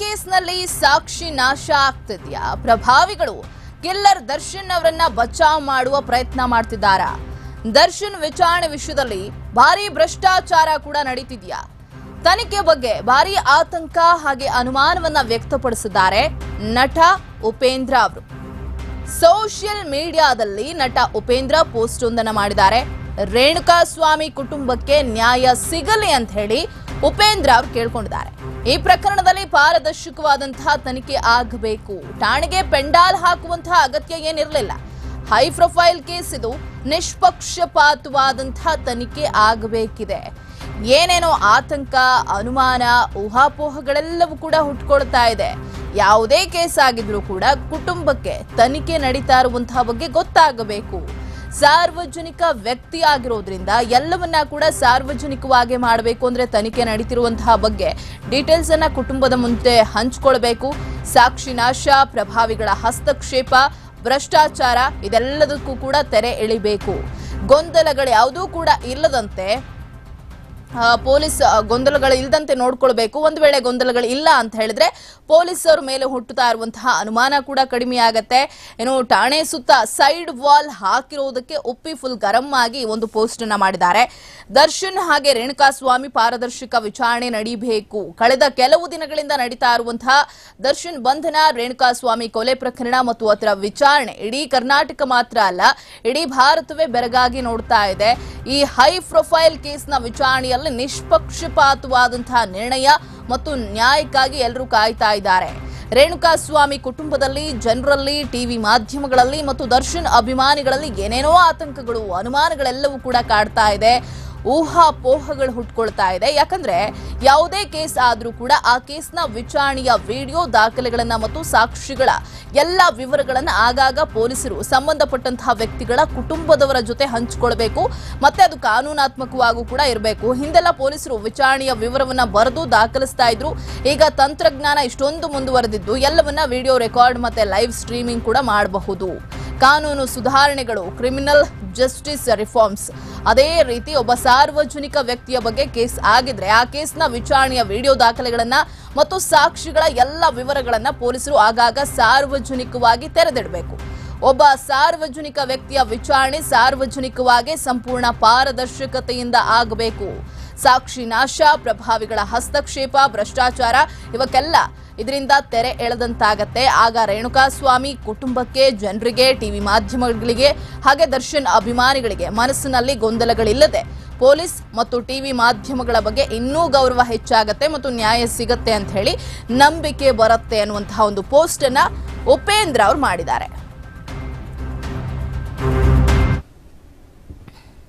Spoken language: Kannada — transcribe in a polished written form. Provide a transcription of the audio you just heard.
ಕೇಸ್ನಲ್ಲಿ ಸಾಕ್ಷಿ ನಾಶ ಆಗ್ತಿದ್ಯಾ? ಪ್ರಭಾವಿಗಳು ಕಿಲ್ಲರ್ ದರ್ಶನ್ ಅವರನ್ನ ಬಚಾವ್ ಮಾಡುವ ಪ್ರಯತ್ನ ಮಾಡ್ತಿದ್ದಾರಾ? ದರ್ಶನ್ ವಿಚಾರಣೆ ವಿಷಯದಲ್ಲಿ ಭಾರಿ ಭ್ರಷ್ಟಾಚಾರ ಕೂಡ ನಡೀತಿದ್ಯಾ? ತನಿಖೆ ಬಗ್ಗೆ ಭಾರಿ ಆತಂಕ ಹಾಗೆ ಅನುಮಾನವನ್ನ ವ್ಯಕ್ತಪಡಿಸಿದ್ದಾರೆ ನಟ ಉಪೇಂದ್ರ ಅವರು. ಸೋಷಿಯಲ್ ಮೀಡಿಯಾದಲ್ಲಿ ನಟ ಉಪೇಂದ್ರ ಪೋಸ್ಟ್ ಒಂದನ್ನು ಮಾಡಿದ್ದಾರೆ. ರೇಣುಕಾಸ್ವಾಮಿ ಕುಟುಂಬಕ್ಕೆ ನ್ಯಾಯ ಸಿಗಲಿ ಅಂತ ಹೇಳಿ ಉಪೇಂದ್ರ ಅವರು ಕೇಳ್ಕೊಂಡಿದ್ದಾರೆ. ಈ ಪ್ರಕರಣದಲ್ಲಿ ಪಾರದರ್ಶಕವಾದಂತಹ ತನಿಖೆ ಆಗಬೇಕು. ಠಾಣೆಗೆ ಪೆಂಡಾಲ್ ಹಾಕುವಂತಹ ಅಗತ್ಯ ಏನಿರಲಿಲ್ಲ. ಹೈ ಪ್ರೊಫೈಲ್ ಕೇಸ್ ಇದು. ನಿಷ್ಪಕ್ಷಪಾತವಾದಂತಹ ತನಿಖೆ ಆಗಬೇಕಿದೆ. ಏನೇನೋ ಆತಂಕ, ಅನುಮಾನ, ಊಹಾಪೋಹಗಳೆಲ್ಲವೂ ಕೂಡ ಹುಟ್ಕೊಳ್ತಾ ಇದೆ. ಯಾವುದೇ ಕೇಸ್ ಆಗಿದ್ರೂ ಕೂಡ ಕುಟುಂಬಕ್ಕೆ ತನಿಖೆ ನಡೀತಾ ಇರುವಂತಹ ಬಗ್ಗೆ ಗೊತ್ತಾಗಬೇಕು. ಸಾರ್ವಜನಿಕ ವ್ಯಕ್ತಿ ಆಗಿರೋದ್ರಿಂದ ಎಲ್ಲವನ್ನ ಕೂಡ ಸಾರ್ವಜನಿಕವಾಗಿ ಮಾಡಬೇಕು. ಅಂದ್ರೆ ತನಿಖೆ ನಡೀತಿರುವಂತಹ ಬಗ್ಗೆ ಡೀಟೇಲ್ಸ್ ಅನ್ನ ಕುಟುಂಬದ ಮುಂದೆ ಹಂಚಿಕೊಳ್ಬೇಕು. ಸಾಕ್ಷಿ ನಾಶ, ಪ್ರಭಾವಿಗಳ ಹಸ್ತಕ್ಷೇಪ, ಭ್ರಷ್ಟಾಚಾರ ಇದೆಲ್ಲದಕ್ಕೂ ಕೂಡ ತೆರೆ ಎಳಿಬೇಕು. ಗೊಂದಲಗಳು ಯಾವುದೂ ಕೂಡ ಇಲ್ಲದಂತೆ ಪೊಲೀಸ್ ಗೊಂದಲಗಳು ಇಲ್ಲದಂತೆ ನೋಡ್ಕೊಳ್ಬೇಕು. ಒಂದು ವೇಳೆ ಗೊಂದಲಗಳು ಇಲ್ಲ ಅಂತ ಹೇಳಿದ್ರೆ ಪೊಲೀಸರ ಮೇಲೆ ಹುಟ್ಟುತ್ತಾ ಇರುವಂತಹ ಅನುಮಾನ ಕೂಡ ಕಡಿಮೆ ಆಗತ್ತೆ. ಏನು ಠಾಣೆ ಸುತ್ತ ಸೈಡ್ ವಾಲ್ ಹಾಕಿರೋದಕ್ಕೆ ಒಪ್ಪಿ ಫುಲ್ ಗರಂ ಆಗಿ ಒಂದು ಪೋಸ್ಟ್ ಅನ್ನ ಮಾಡಿದ್ದಾರೆ. ದರ್ಶನ್ ಹಾಗೆ ರೇಣುಕಾಸ್ವಾಮಿ ಪಾರದರ್ಶಕ ವಿಚಾರಣೆ ನಡೀಬೇಕು. ಕಳೆದ ಕೆಲವು ದಿನಗಳಿಂದ ನಡೀತಾ ಇರುವಂತಹ ದರ್ಶನ್ ಬಂಧನ, ರೇಣುಕಾಸ್ವಾಮಿ ಕೊಲೆ ಪ್ರಕರಣ ಮತ್ತು ಅದರ ವಿಚಾರಣೆ ಇಡೀ ಕರ್ನಾಟಕ ಮಾತ್ರ ಅಲ್ಲ, ಇಡೀ ಭಾರತವೇ ಬೆರಗಾಗಿ ನೋಡ್ತಾ ಇದೆ. ಈ ಹೈ ಪ್ರೊಫೈಲ್ ಕೇಸ್ನ ವಿಚಾರಣೆಯಲ್ಲಿ ನಿಷ್ಪಕ್ಷಪಾತವಾದಂತಹ ನಿರ್ಣಯ ಮತ್ತು ನ್ಯಾಯಕ್ಕಾಗಿ ಎಲ್ಲರೂ ಕಾಯ್ತಾ ಇದ್ದಾರೆ. ರೇಣುಕಾಸ್ವಾಮಿ ಕುಟುಂಬದಲ್ಲಿ, ಜನರಲ್ಲಿ, ಟಿವಿ ಮಾಧ್ಯಮಗಳಲ್ಲಿ ಮತ್ತು ದರ್ಶನ್ ಅಭಿಮಾನಿಗಳಲ್ಲಿ ಏನೇನೋ ಆತಂಕಗಳು, ಅನುಮಾನಗಳೆಲ್ಲವೂ ಕೂಡ ಕಾಡ್ತಾ ಇದೆ. ಊಹಾಪೋಹಗಳು ಹುಟ್ಕೊಳ್ತಾ ಇದೆ. ಯಾಕಂದ್ರೆ ಯಾವುದೇ ಕೇಸ್ ಆದ್ರೂ ಕೂಡ ಆ ಕೇಸ್ನ ವಿಚಾರಣೆಯ ವಿಡಿಯೋ ದಾಖಲೆಗಳನ್ನ ಮತ್ತು ಸಾಕ್ಷಿಗಳ ಎಲ್ಲ ವಿವರಗಳನ್ನ ಆಗಾಗ ಪೊಲೀಸರು ಸಂಬಂಧಪಟ್ಟಂತಹ ವ್ಯಕ್ತಿಗಳ ಕುಟುಂಬದವರ ಜೊತೆ ಹಂಚಿಕೊಳ್ಬೇಕು. ಮತ್ತೆ ಅದು ಕಾನೂನಾತ್ಮಕವಾಗೂ ಕೂಡ ಇರಬೇಕು. ಹಿಂದೆಲ್ಲ ಪೊಲೀಸರು ವಿಚಾರಣೆಯ ವಿವರವನ್ನ ಬರೆದು ದಾಖಲಿಸ್ತಾ ಇದ್ರು. ಈಗ ತಂತ್ರಜ್ಞಾನ ಇಷ್ಟೊಂದು ಮುಂದುವರೆದಿದ್ದು ಎಲ್ಲವನ್ನ ವಿಡಿಯೋ ರೆಕಾರ್ಡ್ ಮತ್ತೆ ಲೈವ್ ಸ್ಟ್ರೀಮಿಂಗ್ ಕೂಡ ಮಾಡಬಹುದು. ಕಾನೂನು ಸುಧಾರಣೆಗಳು, ಕ್ರಿಮಿನಲ್ ಜಸ್ಟಿಸ್ ರಿಫಾರ್ಮ್ಸ್, ಅದೇ ರೀತಿ ಒಬ್ಬ ಸಾರ್ವಜನಿಕ ವ್ಯಕ್ತಿಯ ಬಗ್ಗೆ ಕೇಸ್ ಆಗಿದ್ರೆ ಆ ಕೇಸ್ನ ವಿಚಾರಣೆಯ ವಿಡಿಯೋ ದಾಖಲೆಗಳನ್ನ ಮತ್ತು ಸಾಕ್ಷಿಗಳ ಎಲ್ಲ ವಿವರಗಳನ್ನ ಪೊಲೀಸರು ಆಗಾಗ ಸಾರ್ವಜನಿಕವಾಗಿ ತೆರೆದಿಡಬೇಕು. ಒಬ್ಬ ಸಾರ್ವಜನಿಕ ವ್ಯಕ್ತಿಯ ವಿಚಾರಣೆ ಸಾರ್ವಜನಿಕವಾಗಿ ಸಂಪೂರ್ಣ ಪಾರದರ್ಶಕತೆಯಿಂದ ಆಗಬೇಕು. ಸಾಕ್ಷಿ ನಾಶ, ಪ್ರಭಾವಿಗಳ ಹಸ್ತಕ್ಷೇಪ, ಭ್ರಷ್ಟಾಚಾರ ಇವಕ್ಕೆಲ್ಲ ಇದರಿಂದ ತೆರೆ ಎಳೆದಂತಾಗತ್ತೆ. ಆಗ ರೇಣುಕಾಸ್ವಾಮಿ ಕುಟುಂಬಕ್ಕೆ, ಜನರಿಗೆ, ಟಿವಿ ಮಾಧ್ಯಮಗಳಿಗೆ ಹಾಗೆ ದರ್ಶನ್ ಅಭಿಮಾನಿಗಳಿಗೆ ಮನಸ್ಸಿನಲ್ಲಿ ಗೊಂದಲಗಳಿಲ್ಲದೆ ಪೊಲೀಸ್ ಮತ್ತು ಟಿವಿ ಮಾಧ್ಯಮಗಳ ಬಗ್ಗೆ ಇನ್ನೂ ಗೌರವ ಹೆಚ್ಚಾಗತ್ತೆ ಮತ್ತು ನ್ಯಾಯ ಸಿಗತ್ತೆ ಅಂತ ಹೇಳಿ ನಂಬಿಕೆ ಬರುತ್ತೆ ಅನ್ನುವಂತಹ ಒಂದು ಪೋಸ್ಟ್ ಅನ್ನ ಉಪೇಂದ್ರ ಅವರು ಮಾಡಿದ್ದಾರೆ.